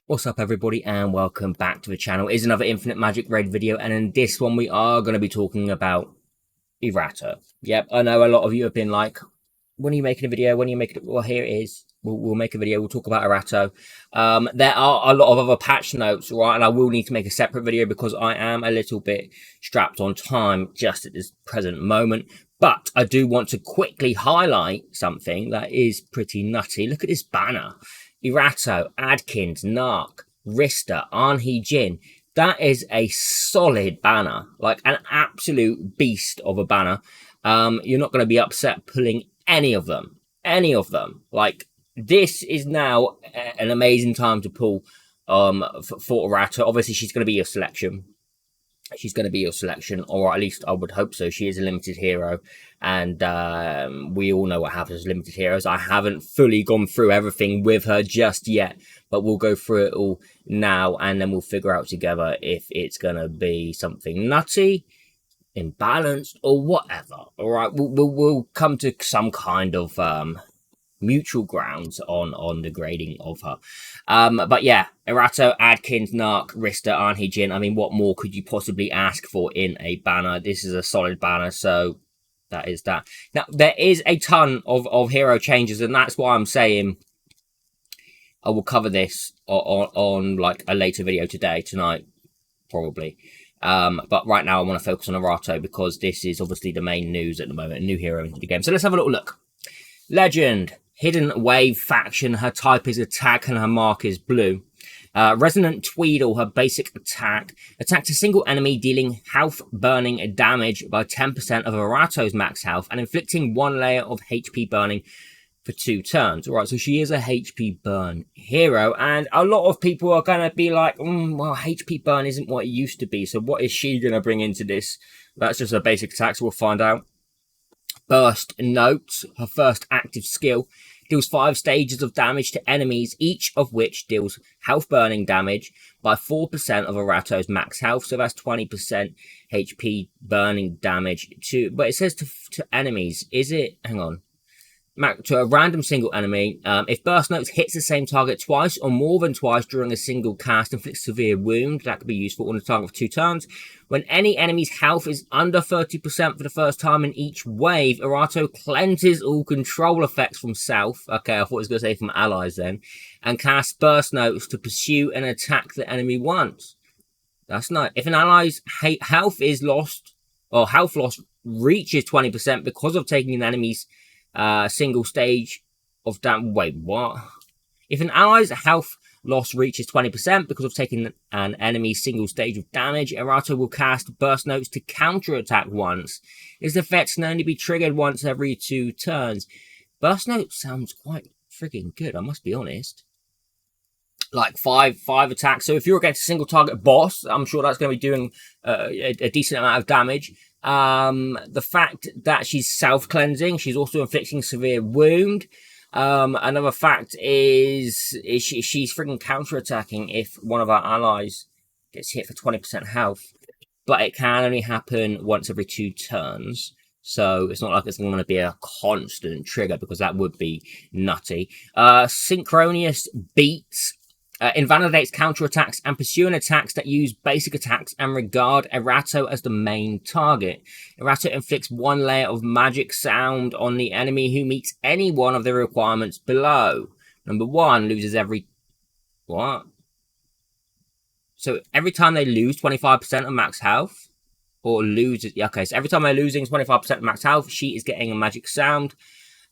What's up everybody and welcome back to the channel. It's another Infinite Magicraid video, and in this one we are going to be talking about Erato. Yep, I know a lot of you have been like, when are you making a video? When are you making it? Well, here it is. We'll make a video. We'll talk about Erato. There are a lot of other patch notes, right? And I will need to make a separate video because I am a little bit strapped on time just at this present moment. But I do want to quickly highlight something that is pretty nutty. Look at this banner. Erato, Adkins, Narc, Rista, Arnhi Jin. That is a solid banner, like an absolute beast of a banner. You're not going to be upset pulling any of them. Like, this is now an amazing time to pull for Erato. Obviously, she's going to be your selection. Or at least I would hope so. She is a limited hero, and we all know what happens with limited heroes. I haven't fully gone through everything with her just yet, but we'll go through it all now, and then we'll figure out together if it's going to be something nutty, imbalanced, or whatever. All right, we'll come to some kind of mutual grounds on the grading of her. But yeah, Erato, Adkins, Narc, Rista, Arnhi Jin. I mean, what more could you possibly ask for in a banner? This is a solid banner, so that is that. Now, there is a ton of hero changes, and that's why I'm saying I will cover this on like a later video tonight, probably. But right now I want to focus on Erato because this is obviously the main news at the moment, a new hero into the game. So let's have a little look. Legend. Hidden Wave faction, her type is attack and her mark is blue. Resonant Tweedle, her basic attack. Attacks a single enemy, dealing health burning damage by 10% of Erato's max health and inflicting 1 layer of HP burning for 2 turns. Alright, so she is a HP burn hero, and a lot of people are going to be like, well, HP burn isn't what it used to be, so what is she going to bring into this? That's just a basic attack, so we'll find out. Burst Note, her first active skill, deals 5 stages of damage to enemies, each of which deals health burning damage by 4% of Erato's max health, so that's 20% HP burning damage to, but it says to enemies, is it, hang on, to a random single enemy. If Burst Notes hits the same target twice or more than twice during a single cast, inflicts severe wound. That could be useful on the target for 2 turns. When any enemy's health is under 30% for the first time in each wave, Erato cleanses all control effects from self. Okay, I thought it was going to say from allies then. And casts Burst Notes to pursue and attack the enemy once. That's nice. If an ally's health is lost, or health loss reaches 20% because of taking an enemy's single stage of damage. Wait, what? If an ally's health loss reaches 20% because of taking an enemy's single stage of damage, Erato will cast Burst Notes to counterattack once. This effect can only be triggered once every 2 turns. Burst Notes sounds quite freaking good, I must be honest. Like 5 attacks. So if you're against a single target boss, I'm sure that's going to be doing a decent amount of damage. The fact that she's self-cleansing, she's also inflicting severe wound. Another fact is she's freaking counter-attacking if one of our allies gets hit for 20% health. But it can only happen once every 2 turns. So it's not like it's going to be a constant trigger because that would be nutty. Synchronous Beats. Invalidates counterattacks and pursuing attacks that use basic attacks and regard Erato as the main target. Erato inflicts 1 layer of magic sound on the enemy who meets any one of the requirements below. Number 1, loses every... What? So every time they lose 25% of max health? Or lose... Okay, so every time they're losing 25% of max health, she is getting a magic sound.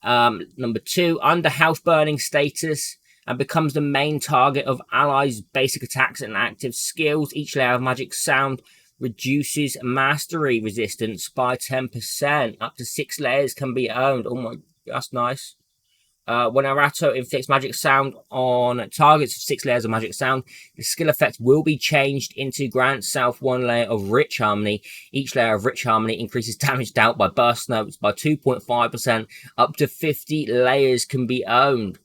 Number 2, under health burning status, and becomes the main target of allies' basic attacks and active skills. Each layer of magic sound reduces mastery resistance by 10%. Up to 6 layers can be owned. Oh my, that's nice. When Erato inflicts magic sound on targets of 6 layers of magic sound, the skill effect will be changed into grant self 1 layer of rich harmony. Each layer of rich harmony increases damage dealt by burst notes by 2.5%. Up to 50 layers can be owned.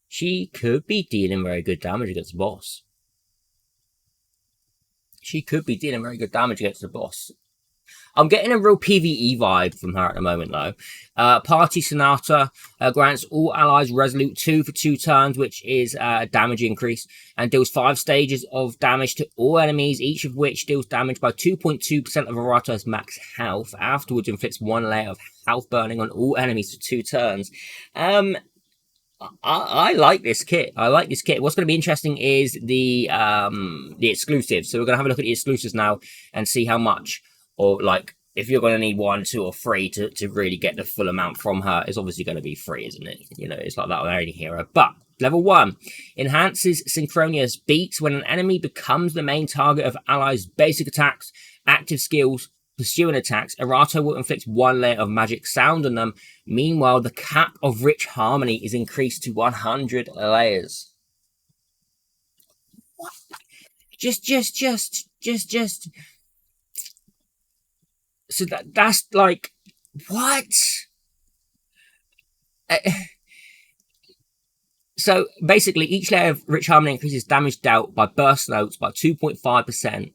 She could be dealing very good damage against the boss. I'm getting a real PvE vibe from her at the moment, though. Party Sonata grants all allies Resolute 2 for 2 turns, which is a damage increase, and deals 5 stages of damage to all enemies, each of which deals damage by 2.2% of Erato's max health. Afterwards, inflicts 1 layer of health burning on all enemies for 2 turns. I like this kit. I like this kit. What's going to be interesting is the exclusives. So we're going to have a look at the exclusives now and see how much, or like if you're going to need 1, 2, or 3 to really get the full amount from her. It's obviously going to be 3, isn't it? You know, it's like that with any hero. But level 1 enhances Synchronia's beats when an enemy becomes the main target of allies' basic attacks, active skills, pursuing attacks. Erato will inflict 1 layer of magic sound on them. Meanwhile, the cap of Rich Harmony is increased to 100 layers. What? Just. So that's like, what? So basically, each layer of Rich Harmony increases damage dealt by burst notes by 2.5%.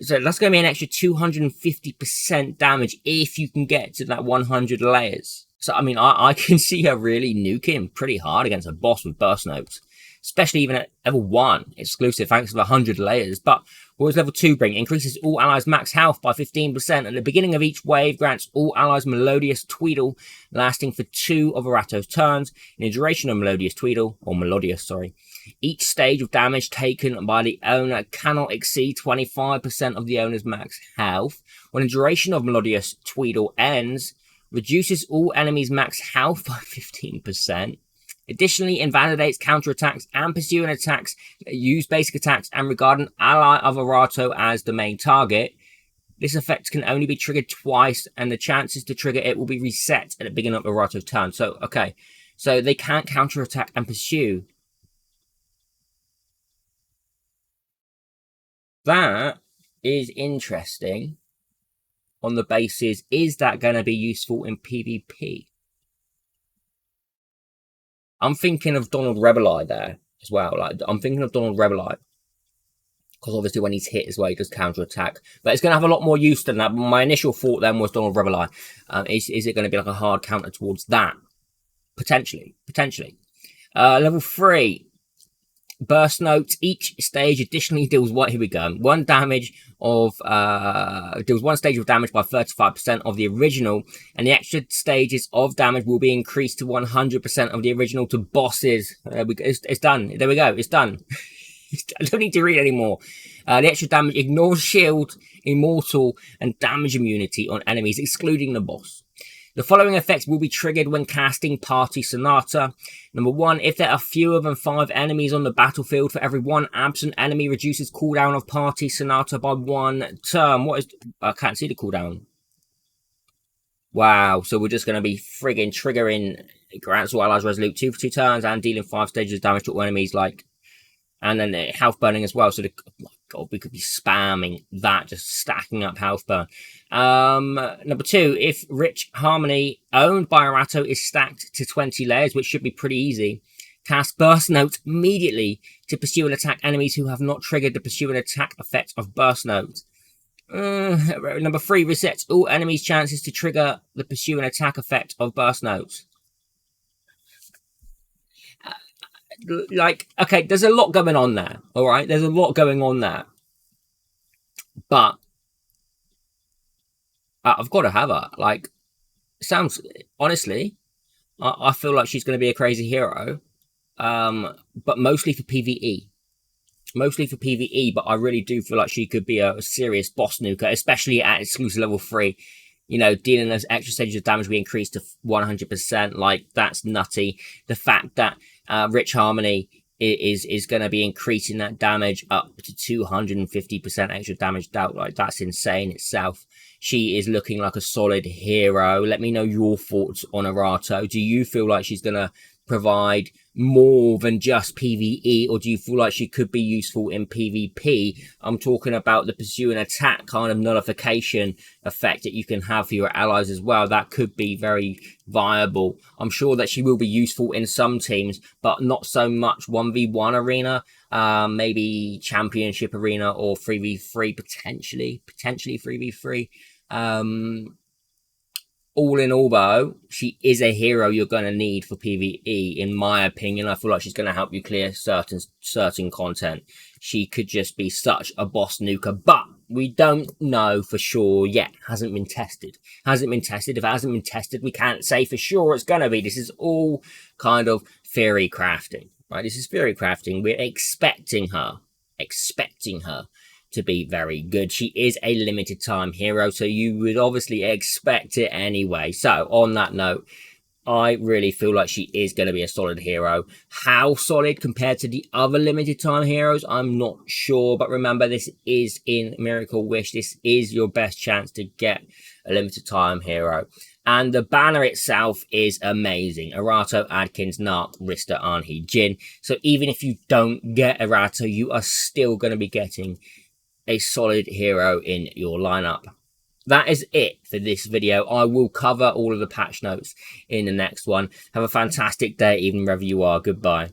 So that's going to be an extra 250% damage if you can get to that 100 layers. So, I mean, I can see her really nuking pretty hard against a boss with burst notes. Especially even at level 1 exclusive, thanks to the 100 layers. But what does level 2 bring? It increases all allies' max health by 15%. At the beginning of each wave, grants all allies Melodious Tweedle, lasting for 2 of Erato's turns. In the duration of Melodious Tweedle, or Melodious, sorry, each stage of damage taken by the owner cannot exceed 25% of the owner's max health. When the duration of Melodious Tweedle ends, reduces all enemies' max health by 15%. Additionally, invalidates counterattacks and pursuing attacks that use basic attacks and regard an ally of Erato as the main target. This effect can only be triggered twice, and the chances to trigger it will be reset at the beginning of Erato's turn. So, okay. So they can't counterattack and pursue. That is interesting on the basis, is that going to be useful in PvP? I'm thinking of Donald Rebeleye there as well. Like, I'm thinking of Donald Rebeleye. Because obviously when he's hit as well, he does counterattack. But it's going to have a lot more use than that. My initial thought then was Donald Rebeleye. Is it going to be like a hard counter towards that? Potentially. Level 3. Burst notes. Each stage additionally deals what? Here we go. Deals 1 stage of damage by 35% of the original, and the extra stages of damage will be increased to 100% of the original to bosses. It's done. There we go. It's done. I don't need to read anymore. The extra damage ignores shield, immortal, and damage immunity on enemies, excluding the boss. The following effects will be triggered when casting Party Sonata. Number 1, if there are fewer than 5 enemies on the battlefield, for every 1 absent enemy reduces cooldown of Party Sonata by 1 turn. What is... I can't see the cooldown. Wow, so we're just going to be friggin' triggering grants all allies Resolute 2 for 2 turns and dealing 5 stages of damage to all enemies, like... And then health burning as well. So, oh my God, we could be spamming that, just stacking up health burn. Number 2, if Rich Harmony owned by Erato is stacked to 20 layers, which should be pretty easy, cast Burst Notes immediately to pursue and attack enemies who have not triggered the pursue and attack effect of Burst Notes. Number 3, resets all enemies' chances to trigger the pursue and attack effect of Burst Notes. Like, okay, there's a lot going on there, all right? There's a lot going on there. But I've got to have her. Like, sounds, honestly, I feel like she's going to be a crazy hero, but mostly for PvE. Mostly for PvE, but I really do feel like she could be a serious boss nuker, especially at exclusive level 3. You know, dealing those extra stages of damage we increased to 100%. Like, that's nutty. The fact that Rich Harmony is going to be increasing that damage up to 250% extra damage dealt. Like, that's insane itself. She is looking like a solid hero. Let me know your thoughts on Erato. Do you feel like she's going to provide more than just PvE, or do you feel like she could be useful in PvP? I'm talking about the pursue and attack kind of nullification effect that you can have for your allies as well. That could be very viable. I'm sure that she will be useful in some teams, but not so much 1v1 arena, maybe championship arena or 3v3 potentially 3v3. All in all, though, she is a hero you're going to need for PvE, in my opinion. I feel like she's going to help you clear certain content. She could just be such a boss nuker, but we don't know for sure yet. Hasn't been tested. Hasn't been tested. If it hasn't been tested, we can't say for sure it's going to be. This is all kind of theory crafting, right? This is theory crafting. We're expecting her to be very good. She is a limited time hero, so you would obviously expect it anyway. So on that note, I really feel like she is going to be a solid hero. How solid compared to the other limited time heroes, I'm not sure. But remember, this is in Miracle Wish. This is your best chance to get a limited time hero. And the banner itself is amazing. Erato, Adkins, Narc, Rista, Arnhi, Jin. So even if you don't get Erato, you are still going to be getting a solid hero in your lineup. That is it for this video. I will cover all of the patch notes in the next one. Have a fantastic day, even wherever you are. Goodbye.